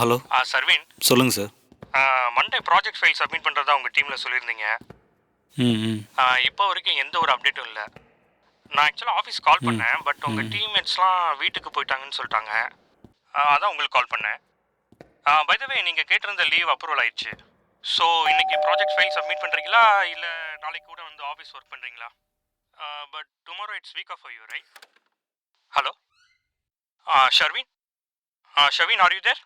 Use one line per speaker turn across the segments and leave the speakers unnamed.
Hello.
சர்வீன்,
சொல்லுங்கள் sir.
Monday project file submit பண்ணுறதா உங்கள் டீமில் சொல்லியிருந்தீங்க.
ம்.
இப்போ வரைக்கும் எந்த ஒரு அப்டேட்டும் இல்லை. நான் ஆக்சுவலாக ஆஃபீஸ் கால் பண்ணேன், பட் உங்கள் டீம்மேட்ஸ்லாம் வீட்டுக்கு போயிட்டாங்கன்னு சொல்லிட்டாங்க. அதான் உங்களுக்கு கால் பண்ணேன். பை த வே, நீங்கள் கேட்டிருந்த லீவ் அப்ரூவல் ஆயிடுச்சு. ஸோ இன்னைக்கு ப்ராஜெக்ட் ஃபைல் சப்மிட் பண்ணுறீங்களா இல்லை நாளைக்கு கூட வந்து ஆஃபீஸ் ஒர்க் பண்ணுறீங்களா? But tomorrow it's week off you, right? Hello. Sharveen, Sharveen, are you there?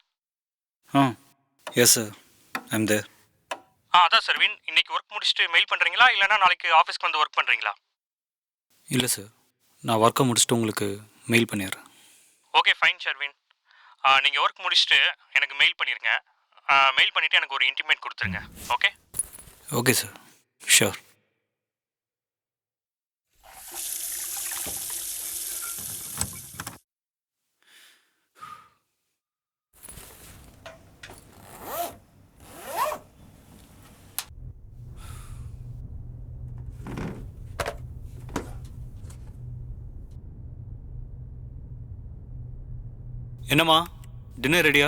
Yes sir, I'm there.
அதான் சர்வீன், இன்னைக்கு ஒர்க் முடிச்சுட்டு மெயில் பண்ணுறீங்களா இல்லைனா நாளைக்கு ஆஃபீஸ்க்கு வந்து ஒர்க் பண்ணுறீங்களா?
இல்லை சார், நான் ஒர்க்கை முடிச்சுட்டு உங்களுக்கு மெயில் பண்ணிடுறேன்.
Okay fine Sharveen. நீங்கள் ஒர்க் முடிச்சுட்டு எனக்கு மெயில் பண்ணிடுங்க. மெயில் பண்ணிவிட்டு எனக்கு ஒரு இன்டிமேட் கொடுத்துருங்க. ஓகே?
Okay sir, sure. என்னம்மா, டின்னர் ரெடியா?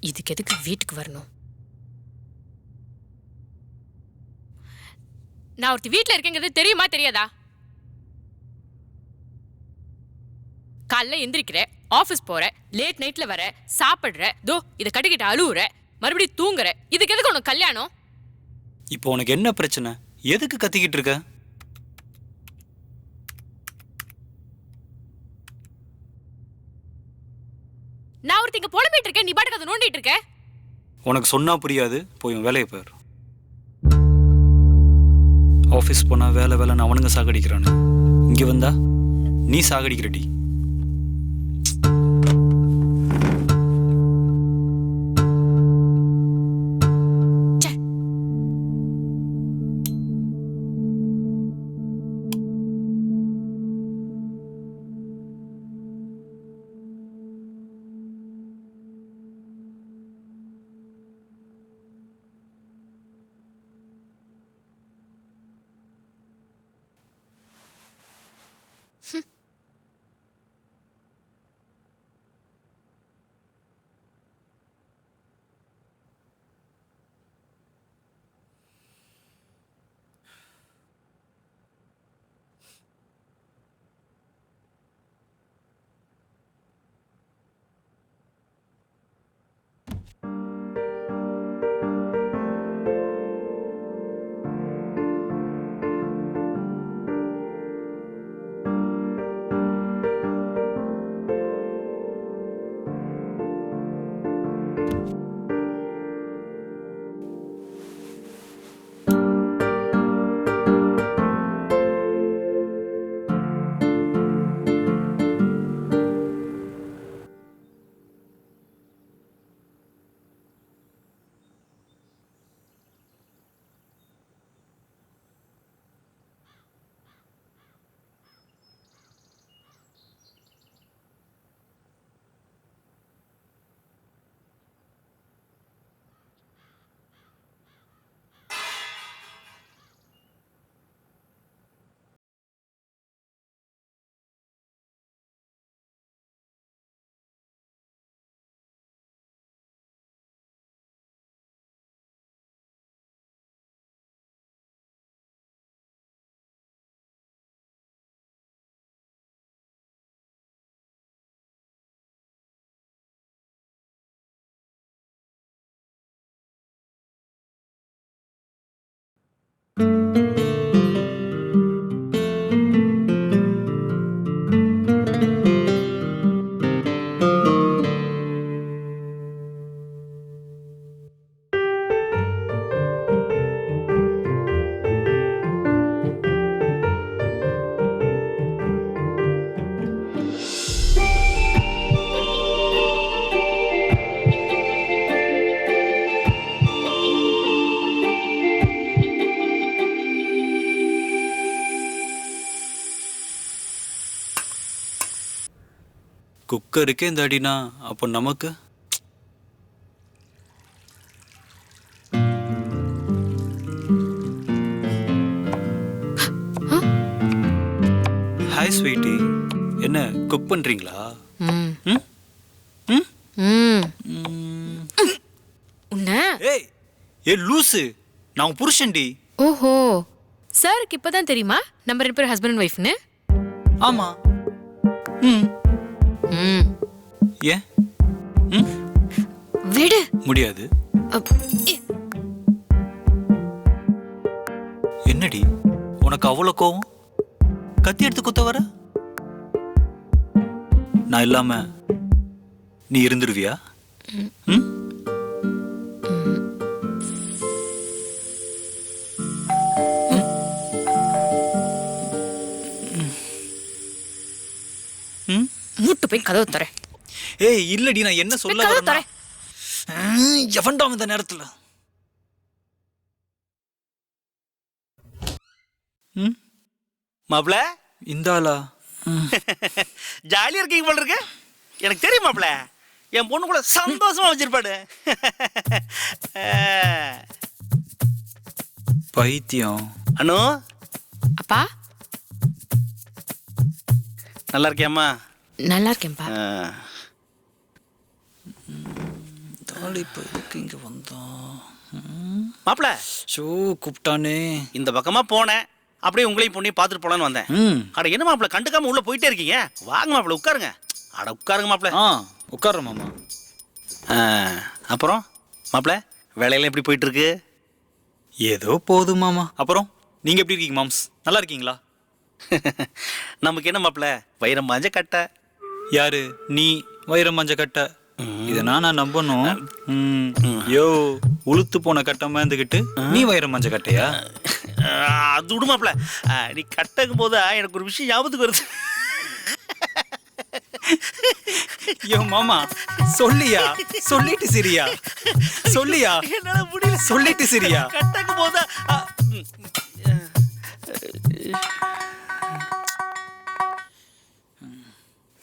இதுக்கு எதுக்கு வீட்டுக்கு வரணும்? நான் ஒருத்தி வீட்டில் இருக்கேங்கிறது தெரியுமா தெரியாதா? காலைல எந்திரிக்கிற, ஆஃபீஸ் போற, லேட் நைட்ல வர, சாப்பிடுற, தோ இதை கட்டிக்கிட்டு அழுவுற, மறுபடியும் தூங்குற. இதுக்கு எதுக்கு உனக்கு கல்யாணம்?
இப்போ உனக்கு என்ன பிரச்சனை? எதுக்கு கத்திக்கிட்டு இருக்க?
நான் ஒருத்தி இங்க புலம்பிட்டு இருக்கேன், நீ பாட்டுக்கு அதை நோண்டிட்டு இருக்க.
உனக்கு சொன்னா புரியாது, போய் உன் வேலையை பாரு. ஆஃபீஸ் போனால் வேலை வேலைன்னு அவனுங்க சாகடிக்கிறானு, இங்கே வந்தா நீ சாகடிக்கிறடி. குக்கருக்கே இந்த அடினா அப்போ நமக்கு? ஹாய் ஸ்வீட்டி, என்ன குக் பண்றீங்களா?
ம்
ம் ம்
ம்
ம்.
உன்ன
ஏய் ஏ லூசு, நான் உன் புருஷன்டி.
ஓஹோ, சாருக்கு இப்பதான் தெரியுமா நம்ம 2 பேரும் ஹஸ்பண்ட் அண்ட் ஒய்ஃப்னு?
ஆமா. ம்
ம்
ஏன்? ம்
விடு.
முடியாது.
அப், ஏ,
என்னடி உனக்கு அவ்வளோ கோவம்? கத்தி எடுத்து குத்த வர? நான் இல்லாம நீ இருந்துருவியா? ம் ம்
மூட்டு போய் கதவு தர.
ஏய் இல்லடி, நான் என்ன சொல்ல
கதவு
வரேன்னா
தர.
எவன்டாம் இந்த நேரத்துல? ம்
மாப்ள
இந்த ஆளா?
ஜாலியா இருக்கீங்க போல இருக்கு. எனக்கு தெரியும் மாப்ள, என் பொண்ணு கூட சந்தோஷமா வச்சிருப்பாடு.
பைத்தியம்.
அனு
அப்பா
நல்லா இருக்கியாம்மா?
நல்லா இருக்கேன்ப்பா.
தாலி இப்போ எதுக்கு இங்க வந்தோம்?
மாப்ள
ஷோ கூப்பிட்டானே.
இந்த பக்கமா போனேன், அப்படியே உங்களையும் பொண்ணையும் பார்த்துட்டு போலான்னு வந்தேன்.
ம்
அட என்ன மாப்ள கண்டுக்காம உள்ள போயிட்டே இருக்கீங்க? வாங்க மாப்ள உட்காருங்க. அட உட்காருங்க மாப்ள.
ஆ உட்கார மாமா.
அப்புறம் மாப்ள வேலையெல்லாம் எப்படி போயிட்டு இருக்கு?
ஏதோ போதும் மாமா. அப்புறம் நீங்க எப்படி இருக்கீங்க மாம்ஸ்? நல்லா இருக்கீங்களா?
நமக்கு என்ன மாப்ள, வைரம் பாஞ்ச கட்டை.
யாரு நீ? வைரம் மஞ்ச கட்டை இதை நான் நம்பணும்? யோ உளுத்து போன கட்டமா இருந்துகிட்டு நீ வைரம் மஞ்ச கட்டையா?
அது விடு மாப்ள, நீ கட்டக்கும் போது எனக்கு ஒரு விஷயம் ஞாபகத்துக்கு வருது.
யோ மாமா சொல்லியா? சொல்லிட்டு சிரியா? சொல்லியா?
என்னால முடியல.
சொல்லிட்டு சிரியா?
கட்டக்கும் போது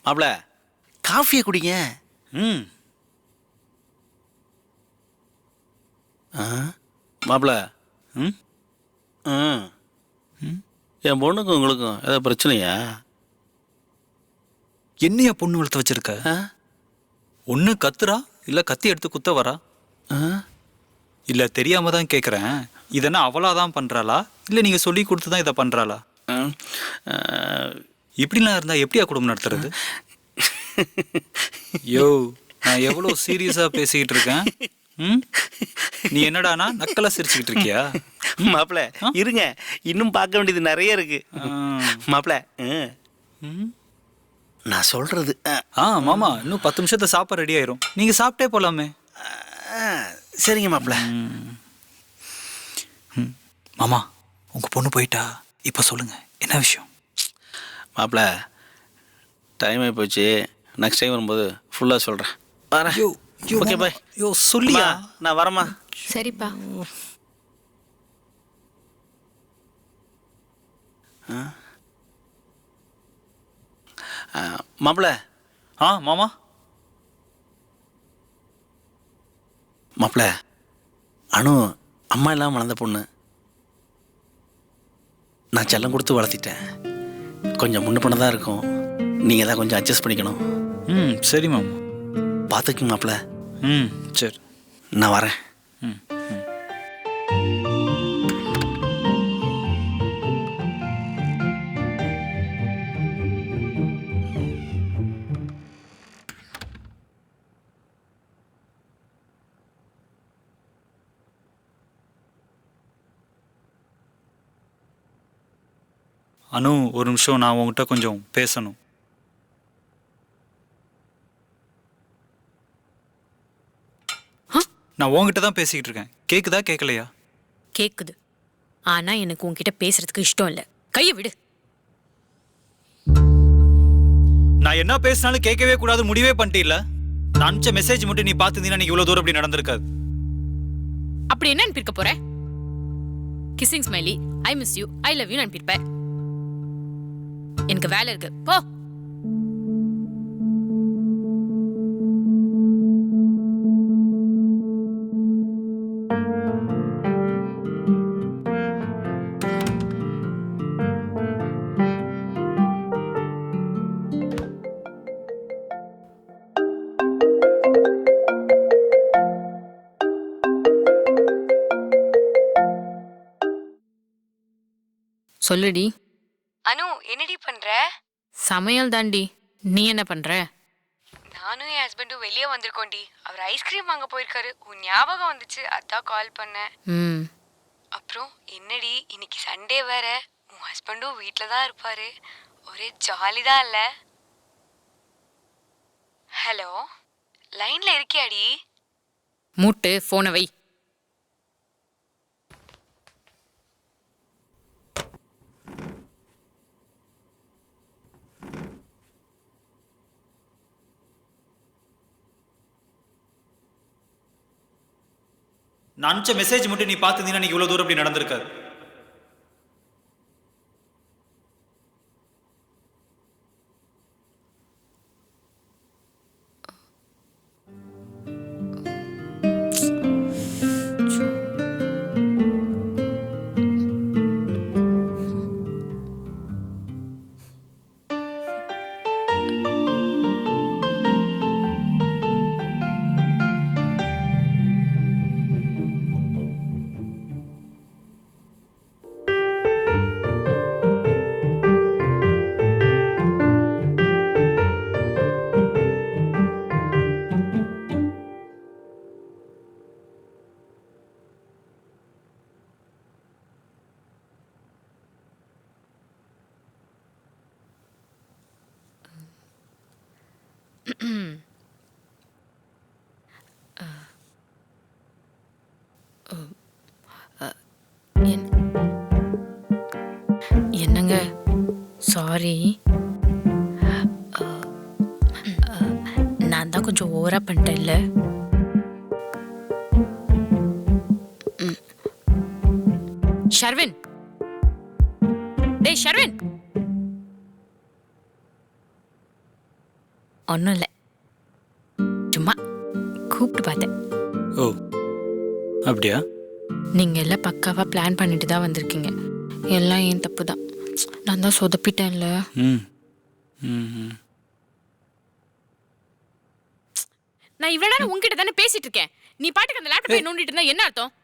மாப்ள காஃபியை குடிங்க.
ம்
மாப்ள
ம்
என் பொண்ணுக்கும் உங்களுக்கும் ஏதாவது பிரச்சனையா?
என்னையா பொண்ணு வளர்த்து வச்சிருக்க? ஒண்ணு கத்துறா, இல்ல கத்தி எடுத்து குத்த வரா. இல்ல தெரியாம தான் கேக்குறேன். இதென்ன அவளாதான் பண்றாளா, இல்ல நீங்க சொல்லி கொடுத்து தான் இதை பண்றாளா? இப்படிலாம் இருந்தா எப்படியா குடும்பம் நடத்துறது? யோ நான் எவ்வளவு சீரியஸா பேசிக்கிட்டு இருக்கேன். நீ என்னடானா நக்கலா சிரிச்சுக்கிட்டு இருக்கியா?
மாப்ள இருங்க, இன்னும் பார்க்க வேண்டியது நிறைய இருக்கு. மாப்ள நான் சொல்றது
மாமா இன்னும் 10 நிமிஷத்துல சாப்பாடு ரெடி ஆயிரும். நீங்க சாப்பிட்டே போலாமே.
சரிங்க மாப்ள.
மாமா உங்க பொண்ணு போயிட்டா இப்ப சொல்லுங்க என்ன விஷயம்?
மாப்ள டைம் ஆகி போச்சு, நெக்ஸ்ட் டைம் வரும்போது ஃபுல்லாக சொல்கிறேன். வரேன். Okay bye.
யோ சொல்லியா?
நான் வரேம்மா.
சரிப்பா.
மாப்ள
மாமா
மாப்ள அனு அம்மா இல்லாமல் வளர்ந்த பொண்ணு. நான் செல்லம் கொடுத்து வளர்த்திட்டேன். கொஞ்சம் முன்ன பண்ண தான் இருக்கும், நீங்கள் தான் கொஞ்சம் அட்ஜஸ்ட் பண்ணிக்கணும்.
சரி மாமா.
பார்த்துக்குங்க மாப்ள.
சரி
நான் வரேன்.
அனு ஒரு நிமிஷம், நான் உங்ககிட்ட கொஞ்சம் பேசணும். நான் உங்ககிட்ட தான் பேசிக்கிட்டு இருக்கேன். கேக்குதா கேட்கலையா?
கேக்குது. ஆனா எனக்கு உன்கிட்ட பேசுறதுக்கு இஷ்டம் இல்ல. கைய விடு.
நான் என்ன பேசினாலும் கேட்கவே கூடாது முடிவே பண்ணிட்டீல்ல. நான் அனுப்பிச்ச மெசேஜ் மட்டும் நீ பார்த்துருந்தீங்கன்னா நீங்க இவ்வளவு தூரம் இப்படி நடந்திருக்காது.
அப்படி என்ன அனுப்பியிருக்க போற? Kissing smiley, I miss you, I love you அனுப்பியிருப்ப. எனக்கு வேலை இருக்கு, போ. சொல்லுடி.
அனு என்னடி பண்ற?
சமையல் தாண்டி. நீ என்ன பண்ற?
நானும் என் ஹஸ்பண்டும் வெளியே வந்திருக்கோண்டி. அவர் ஐஸ்கிரீம் வாங்க போயிருக்காரு. உன் ஞாபகம் வந்துச்சு, அதான் கால் பண்ணேன்.
ம்.
அப்புறம் என்னடி, இன்னைக்கு சண்டே வேற. உன் ஹஸ்பண்டும் வீட்டில் தான் இருப்பாரு. ஒரே ஜாலி தான் இல்ல? ஹலோ, லைன்ல இருக்கியாடி?
மூட்டு ஃபோனை வை.
நான் அனுப்பிச்ச மெசேஜ் மட்டும் நீ பார்த்துருந்தீங்கன்னா நீ இவ்வளோ தூரம் இப்படி நடந்திருக்காது. என்னங்க, சாரி. நான் தான் கொஞ்சம் ஓவரா பண்ணிட்டேன்ல. ஷர்வின், டேய் ஷர்வின். ஒன்றும் இல்லை, சும்மா கூப்பிட்டு பார்த்தேன். ஓ அப்படியா?
நீங்கள் எல்லாம் பக்காவாக பிளான் பண்ணிட்டு தான் வந்திருக்கீங்க. எல்லாம் ஏன் தப்பு தான். நான் தான் சொதப்பிட்டேன்ல.
ம் ம் ம்.
நான் இவ்வளோ நேரம் உங்ககிட்ட தானே பேசிட்டு இருக்கேன். நீ பாட்டுக்கு அந்த லேப்டாப்பை நோண்டிட்டு இருந்தா என்ன அர்த்தம்?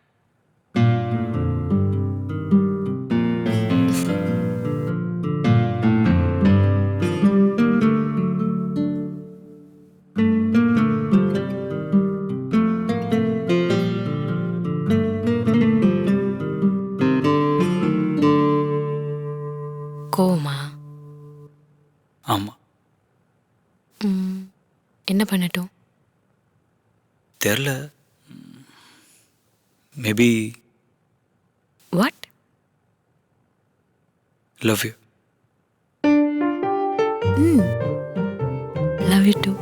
கோமா?
ஆமாம்.
என்ன பண்ணட்டும்?
தெரில. Maybe
what?
Love you.
Love you two.